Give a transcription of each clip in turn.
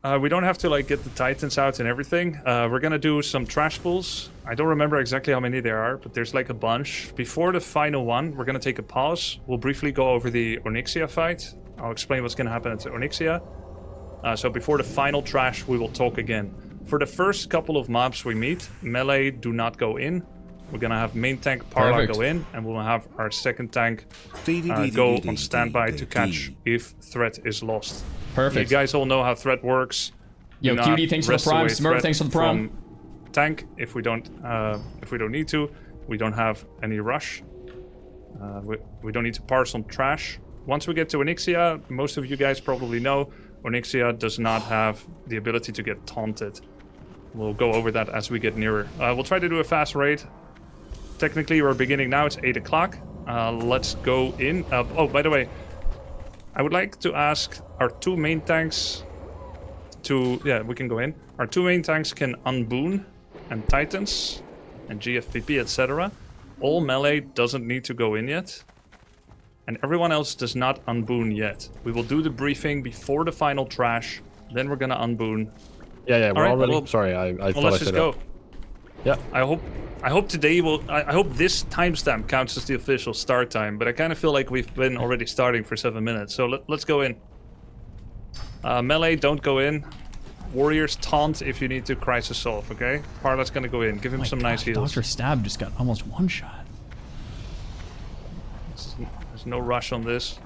We don't have to like get the Titans out and everything. We're gonna do some trash pulls. I don't remember exactly how many there are, but there's like a bunch. Before the final one, we're gonna take a pause. We'll briefly go over the Onyxia fight. I'll explain what's gonna happen at the Onyxia. So before the final trash, we will talk again. For the first couple of mobs we meet, melee do not go in. We're gonna have main tank Parla go in, and we'll have our second tank go on standby to catch if threat is lost. Perfect. You guys all know how threat works. Yo, Cutie, thanks for the prime. Smurf, thanks for the prime. Tank, if we don't need to, we don't have any rush. We don't need to parse on trash. Once we get to Onyxia, most of you guys probably know, Onyxia does not have the ability to get taunted. We'll go over that as we get nearer. We'll try to do a fast raid. Technically, we're beginning now. It's 8 o'clock. Let's go in. Oh, by the way, I would like to ask our two main tanks to... Yeah, we can go in. Our two main tanks can unboon and Titans and GFPP, etc. All melee doesn't need to go in yet. And everyone else does not unboon yet. We will do the briefing before the final trash. Then we're gonna unboon. Yeah, we're already... Well, sorry, I thought let's I just said go. That. Yeah. I hope today will... I hope this timestamp counts as the official start time, but I kind of feel like we've been already starting for 7 minutes, so let's go in. Melee, don't go in. Warriors, taunt if you need to crisis solve, okay? Parla's gonna go in. Give him some nice heals. Dr. Stab just got almost one shot. There's no rush on this.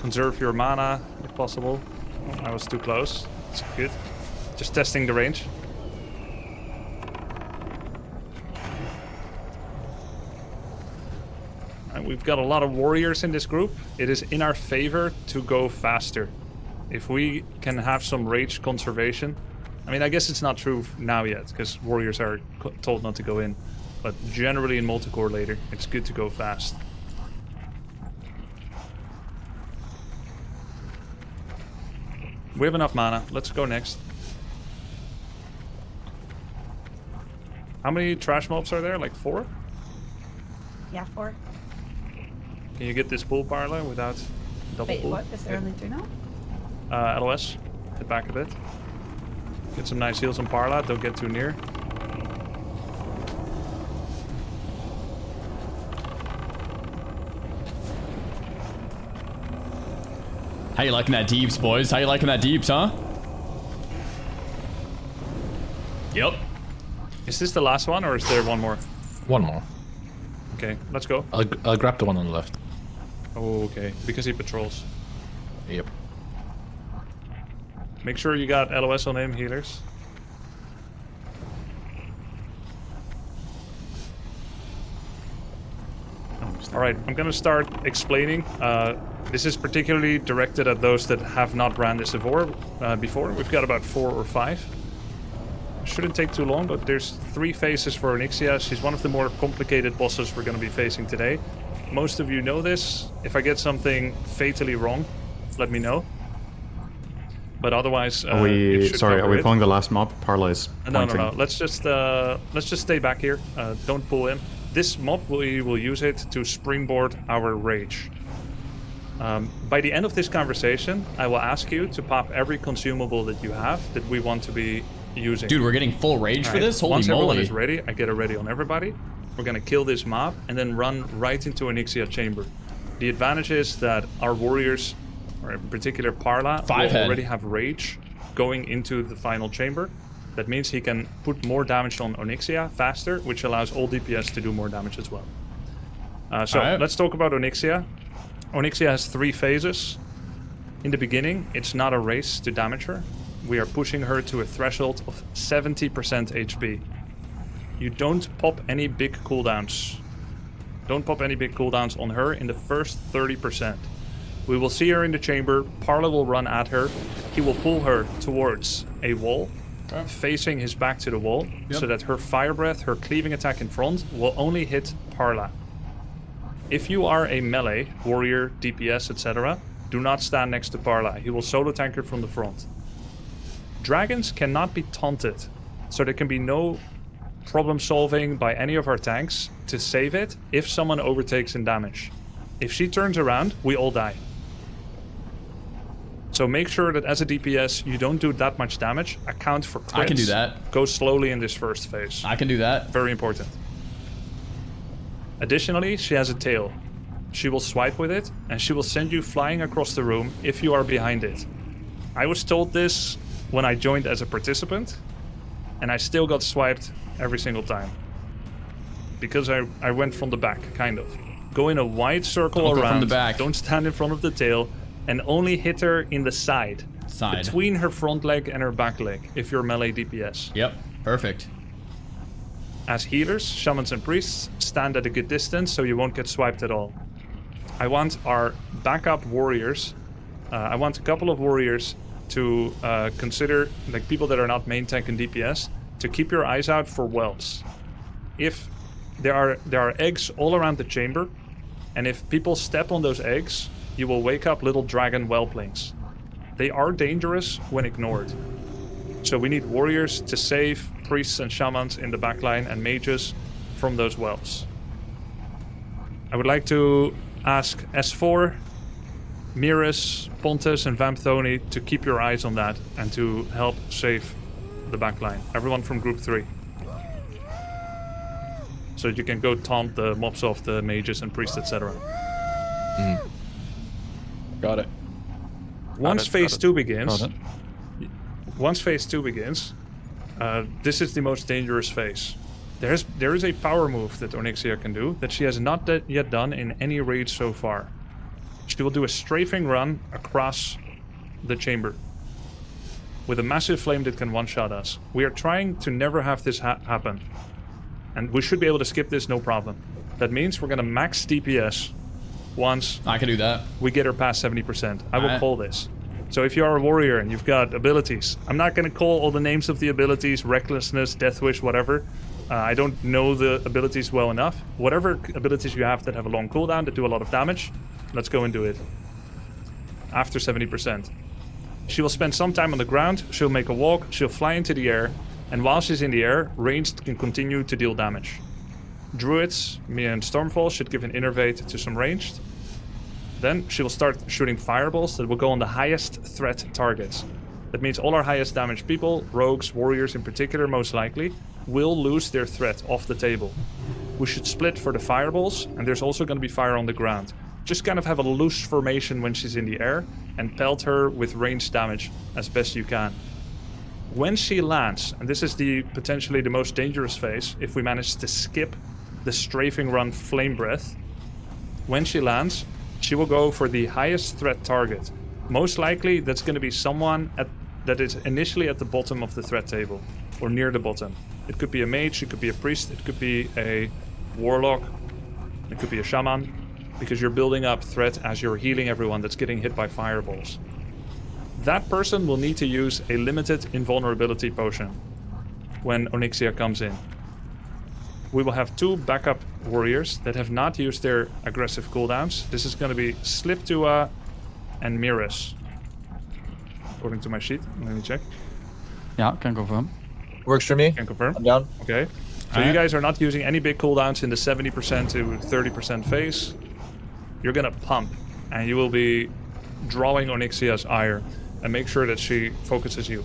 Conserve your mana, if possible. Oh, I was too close. It's good. Just testing the range. We've got a lot of warriors in this group. It is in our favor to go faster. If we can have some rage conservation. I mean, I guess it's not true now yet, because warriors are told not to go in. But generally in multicore later, it's good to go fast. We have enough mana. Let's go next. How many trash mobs are there? Like 4? Yeah, 4. Can you get this pull Parla without double pull? Wait, what? Is there only 3 now? LOS. Hit back a bit. Get some nice heals on Parla. Don't get too near. How you liking that deeps, boys? How you liking that deeps, huh? Yep. Is this the last one, or is there one more? One more. Okay, let's go. I'll grab the one on the left. Oh, okay. Because he patrols. Yep. Make sure you got LOS on him, healers. Alright, I'm gonna start explaining. This is particularly directed at those that have not ran this before. We've got about 4 or 5. Shouldn't take too long, but there's 3 phases for Onyxia. She's one of the more complicated bosses we're going to be facing today. Most of you know this. If I get something fatally wrong, let me know. But otherwise, are we pulling the last mob? Parla is pointing. No. Let's just stay back here. Don't pull in. This mob, we will use it to springboard our rage. By the end of this conversation, I will ask you to pop every consumable that you have that we want to be using. Dude, we're getting full rage for this? Holy Once moly. everyone is ready, I get a ready on everybody. We're gonna kill this mob and then run right into Onyxia chamber. The advantage is that our warriors, or in particular Parla, will already have rage going into the final chamber. That means he can put more damage on Onyxia faster, which allows all DPS to do more damage as well. Let's talk about Onyxia. Onyxia has 3 phases. In the beginning, it's not a race to damage her. We are pushing her to a threshold of 70% HP. You don't pop any big cooldowns. Don't pop any big cooldowns on her in the first 30%. We will see her in the chamber. Parla will run at her. He will pull her towards a wall, facing his back to the wall, so that her fire breath, her cleaving attack in front, will only hit Parla. If you are a melee, warrior, DPS, etc., do not stand next to Parla. He will solo tank her from the front. Dragons cannot be taunted, so there can be no problem solving by any of our tanks to save it if someone overtakes in damage. If she turns around, we all die. So make sure that as a DPS, you don't do that much damage. Account for crits. I can do that. Go slowly in this first phase. I can do that. Very important. Additionally, she has a tail. She will swipe with it, and she will send you flying across the room if you are behind it. I was told this when I joined as a participant, and I still got swiped every single time. Because I went from the back, kind of. Go in a wide circle around, from the back. Don't stand in front of the tail, and only hit her in the side. Between her front leg and her back leg, if you're melee DPS. Yep, perfect. As healers, shamans and priests, stand at a good distance so you won't get swiped at all. I want our backup warriors, I want a couple of warriors to consider, like people that are not main tank and DPS, to keep your eyes out for whelps. If there are eggs all around the chamber, and if people step on those eggs, you will wake up little dragon whelplings. They are dangerous when ignored. So we need warriors to save priests and shamans in the backline and mages from those whelps. I would like to ask S4, Miras, Pontus, and Vampthoni to keep your eyes on that and to help save the backline. Everyone from Group 3. So you can go taunt the mobs off the mages and priests, etc. Got it. Once phase 2 begins, this is the most dangerous phase. There is a power move that Onyxia can do that she has not yet done in any raid so far. She will do a strafing run across the chamber with a massive flame that can one-shot us. We are trying to never have this happen. And we should be able to skip this, no problem. That means we're going to max DPS once I can do that. We get her past 70%. I will call this. So if you are a warrior and you've got abilities, I'm not going to call all the names of the abilities, recklessness, death wish, whatever. I don't know the abilities well enough. Whatever abilities you have that have a long cooldown, that do a lot of damage, let's go and do it. After 70%. She will spend some time on the ground, she'll make a walk, she'll fly into the air, and while she's in the air, ranged can continue to deal damage. Druids, me and Stormfall, should give an innervate to some ranged. Then she will start shooting fireballs that will go on the highest threat targets. That means all our highest damage people, rogues, warriors in particular most likely, will lose their threat off the table. We should split for the fireballs, and there's also going to be fire on the ground. Just kind of have a loose formation when she's in the air, and pelt her with ranged damage as best you can. When she lands, and this is potentially the most dangerous phase, if we manage to skip the strafing run flame breath, when she lands, she will go for the highest threat target. Most likely, that's going to be someone that is initially at the bottom of the threat table, or near the bottom. It could be a mage, it could be a priest, it could be a warlock, it could be a shaman, because you're building up threat as you're healing everyone that's getting hit by fireballs. That person will need to use a limited invulnerability potion when Onyxia comes in. We will have 2 backup warriors that have not used their aggressive cooldowns. This is going to be Sliptua and Miras, according to my sheet. Let me check. Yeah, can confirm. Works for me. Can confirm. I'm down. Okay. So you guys are not using any big cooldowns in the 70% to 30% phase. You're going to pump, and you will be drawing Onyxia's ire, and make sure that she focuses you.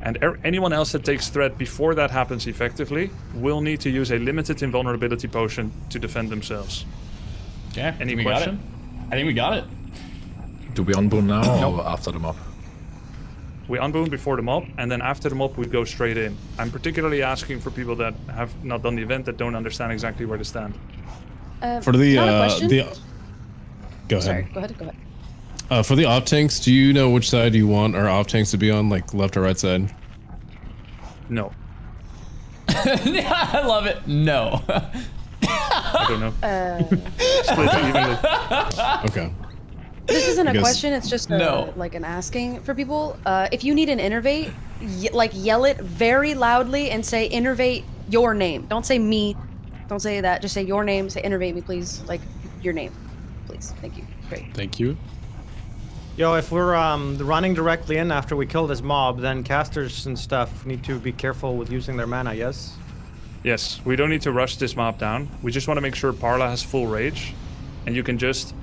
And anyone else that takes threat before that happens effectively will need to use a limited invulnerability potion to defend themselves. Okay. Any question? I think we got it. Do we unboom now or after the mob? We unboom before the mob, and then after the mob we go straight in. I'm particularly asking for people that have not done the event that don't understand exactly where to stand. For the Go ahead. Sorry, go ahead. For the op tanks, do you know which side you want our op tanks to be on, like left or right side? No. I love it. No. I don't know. Split evenly. Okay. This isn't a question, it's just like an asking for people. If you need an innervate, like yell it very loudly and say innervate your name. Don't say me. Don't say that. Just say your name. Say innervate me, please. Like your name, please. Thank you. Great. Thank you. Yo, if we're running directly in after we kill this mob, then casters and stuff need to be careful with using their mana, yes? Yes, we don't need to rush this mob down. We just want to make sure Parla has full rage, and you can just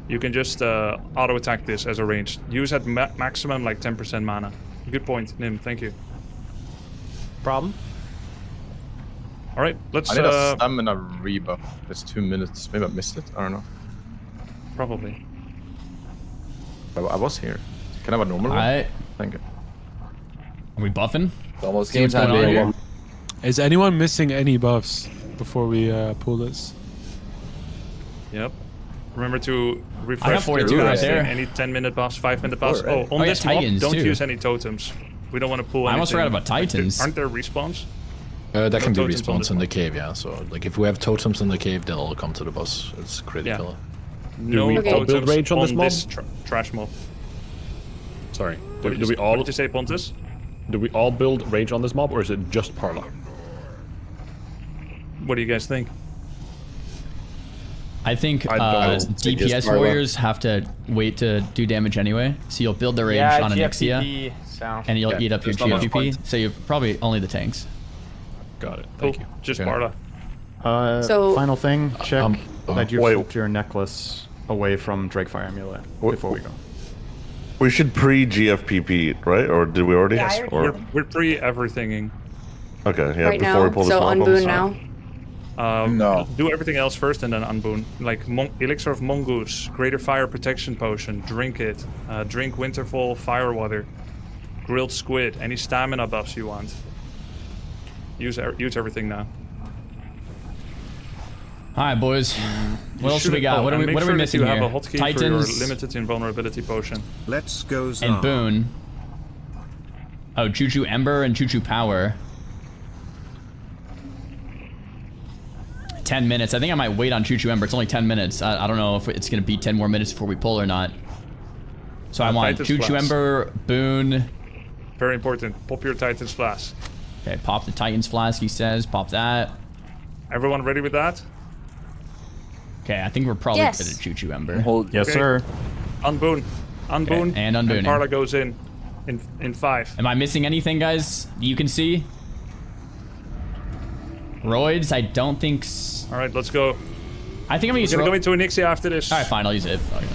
You can just auto attack this as a range. Use at maximum like 10% mana. Good point, Nim. Thank you. Problem? All right, let's. I need a stamina rebuff. It's 2 minutes. Maybe I missed it. I don't know. Probably. I was here. Can I have a normal one? Alright. Thank you. Are we buffing? Almost See what's going on here? Is anyone missing any buffs before we pull this? Yep. Remember to I refresh got 42 right there. any 10-minute buffs, 5-minute buffs. Right. Oh, on yeah, this mob, Titans, don't too. use any totems. We don't want to pull I almost anything. forgot about Titans. Aren't there respawns? That can be totems on respawns this in the one. cave, yeah. So, like, if we have totems in the cave, they'll all come to the boss. It's critical. No we all totems build rage on this mob? Trash mob. Sorry. What Do we all did you say, Pontus? do we all build rage on this mob, or is it just Parla? What do you guys think? I think I don't think it's DPS Marla. warriors have to wait to do damage anyway. So you'll build the range on Onyxia, and you'll eat up your there's not much GFP. point. So you're probably only the tanks. Got it. Cool. Thank you. Just Okay. Parla. So- Final thing, check that you wait. flipped your necklace away from Drakefire Amulet before we go. We should pre-GFPP, right? Or did we already? Yeah, I already Or did. We're pre-everythinging. okay, yeah. Right before now, we pull this so mob on the unboon side. now. No. Do everything else first and then unboon. Like Elixir of Mongoose, Greater Fire Protection Potion, drink it. Drink Winterfall Fire Water. Grilled Squid, any stamina buffs you want. Use everything now. Alright, boys. What else do we got? What are we Make sure that missing you here? have a hotkey for Titans your limited invulnerability potion. Let's go and Boon. Oh, Juju Ember and Juju Power. 10 minutes. I think I might wait on Juju Ember. It's only 10 minutes. I don't know if it's going to be 10 more minutes before we pull or not. So I want Titan's Juju Flask. Ember, Boon. Very important. Pop your Titan's Flask. Okay, pop the Titan's Flask, he says. Pop that. Everyone ready with that? Okay, I think we're probably Yes. good at Juju Ember. Yes, Okay. sir. Unboon. Unboon. Okay, and unbooning. Parla goes in 5. Am I missing anything, guys? You can see? Roids, I don't think... All right, let's go. I think I'm gonna use... We're gonna go into Onyxia after this. Alright, fine, I'll use it. Fuck it.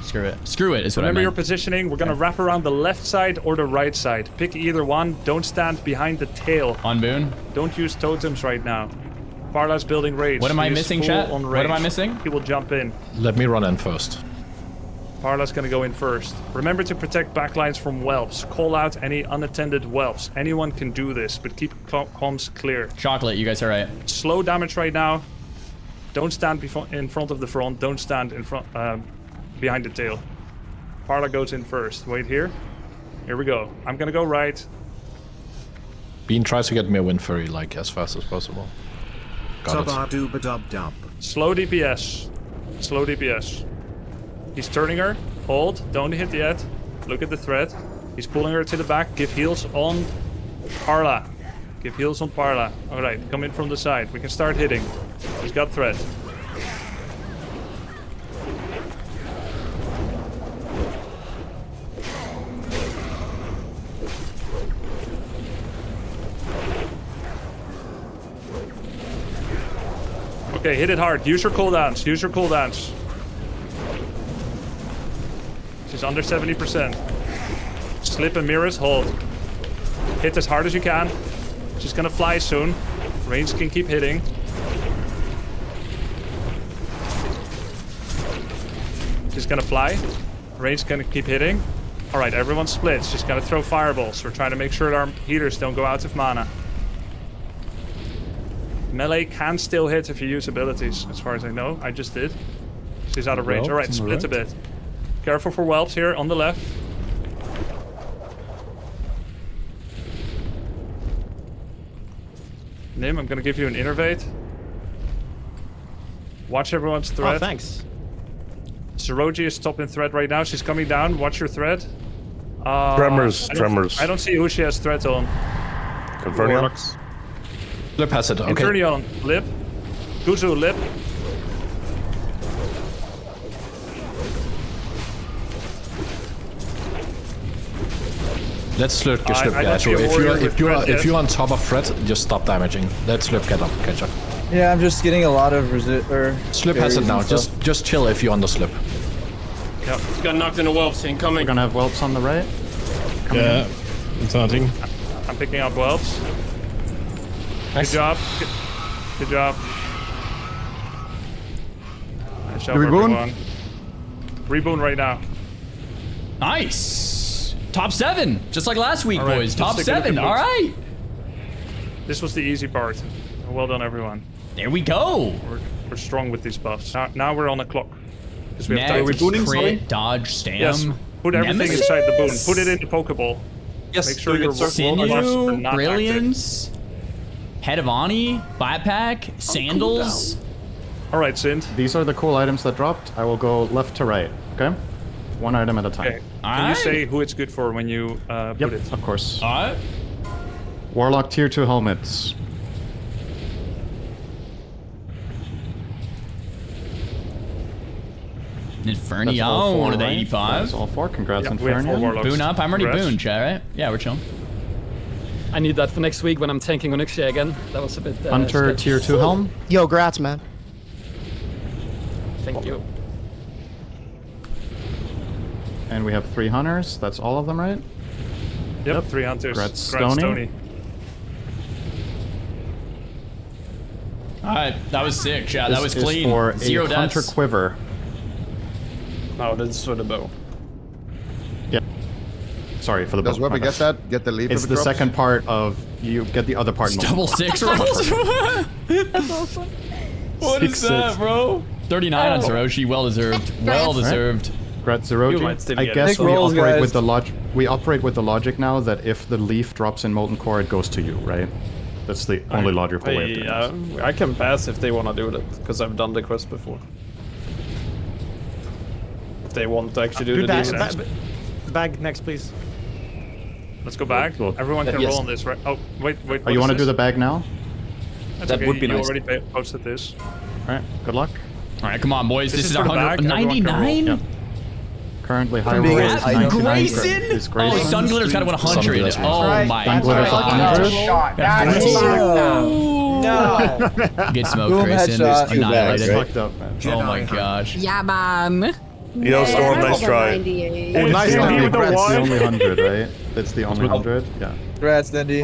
Screw it. Screw it is what Remember I your meant. positioning. We're gonna wrap around the left side or the right side. Pick either one. Don't stand behind the tail. On Boon. Don't use totems right now. Parla's building rage. What am I He is missing, full chat? on What am I rage. missing? He will jump in. Let me run in first. Parla's gonna go in first. Remember to protect backlines from whelps. Call out any unattended whelps. Anyone can do this, but keep comms clear. Chocolate, you guys are right. Slow damage right now. Don't stand in front of the front. Don't stand in front behind the tail. Parla goes in first. Wait here. Here we go. I'm gonna go right. Bean tries to get me a win furry like as fast as possible. Got it. Dub. Slow DPS. Slow DPS. He's turning her. Hold. Don't hit yet. Look at the thread. He's pulling her to the back. Give heals on Parla. Give heals on Parla. Alright, come in from the side. We can start hitting. He's got thread. Okay, hit it hard. Use your cooldowns. Use your cooldowns. She's under 70%. Slip and mirrors, hold. Hit as hard as you can. She's gonna fly soon. Range can keep hitting. She's gonna fly. Range gonna keep hitting. Alright, everyone splits. She's gonna throw fireballs. We're trying to make sure that our healers don't go out of mana. Melee can still hit if you use abilities, as far as I know. I just did. She's out of range. Alright, split a bit. Careful for whelps here on the left. Nim, I'm gonna give you an innervate. Watch everyone's thread. Oh, thanks. Saroji is top in thread right now. She's coming down. Watch your thread. Tremors. I don't see who she has thread on. Infernion. Lip has it, okay. Infernion, lip. Guzu, lip. Let's slurp your slurp I don't guys. see a warrior with If you're threat on top of threat, just stop damaging. Let slurp get up, catch up. Yeah, I'm just getting a lot of Slurp has it now. Just chill if you're on the slurp. Yep. He's got knocked into whelps. Incoming. We're gonna have whelps on the right. Yeah, it's hunting. I'm picking up whelps. Nice. Good job. Good job. Nice job, Reboon? everyone. Reboon right now. Nice. Top 7, just like last week, All right, boys. let's Top take a look 7. at All boots. right. This was the easy part. Well done, everyone. There we go. We're strong with these buffs. Now we're on a clock. Because we have Next, time. crit, dodge, stam. Yes. Put everything Nemesis? inside the boon. Put it in the Pokeball. Yes, Make sure your buffs are Sinew, not Brilliance, Head of Ani, Backpack, Sandals. All right, Sint. These are the cool items that dropped. I will go left to right. Okay. One item at a time. Okay. Can you say who it's good for when you Yep, put it? of course. Alright. Warlock tier 2 helmets. That's all Infernion, four, one of the right? 85. That's all 4. Congrats, Yeah, we have 4 Infernion. Warlocks. Boon up. I'm already Congrats. boon, chat, right? Yeah, we're chilling. I need that for next week when I'm tanking Onyxia again. That was a bit. Hunter sketchy. tier 2 helm. Yo, grats, man. Thank you. And we have 3 hunters. That's all of them, right? Yep, 3 hunters. Congrats, Congrats, Stony. Alright, that was sick, chat. This That was is clean. for 0 a hunter deaths. quiver. Oh, this is for the bow. Yeah. Sorry for the Does bow. Grubby get that? Get the leaf It's if it the drops? second part of you get the other part. It's in double multiple. 6 rolls. That's awesome. What is 6-6. that, bro? 39 on Zeroshi. Well deserved. Well deserved. Congrats, You Zeroji. might still I get guess it. we Rolls, operate guys. with the we operate with the logic now that if the leaf drops in Molten Core, it goes to you, right? That's the only logical way of doing this. I can pass if they want to do that, because I've done the quest before. If they want to actually do Do the that. demons. Bag next, please. Let's go back. Everyone can roll on this, right? Oh, wait. Oh, you want to do the bag now? That's That okay. would be you nice. already posted this. Alright, good luck. Alright, come on, boys. This is for our the bag. 199? Yep. Currently, high being roll is asked. 99. Grayson? Is Oh, Grayson. Sun Glitter's got 100. Glitter's Oh my Glitter's god. 100. Get smoked, Boom, Grayson. headshot. Annihilated. Fucked up, man. Oh my gosh. Yeah, man. Yo, Storm, nice try. 98. Oh, nice It's one. me with the It's the one. only 100, right? It's the only 100? Yeah. Congrats, Dendy.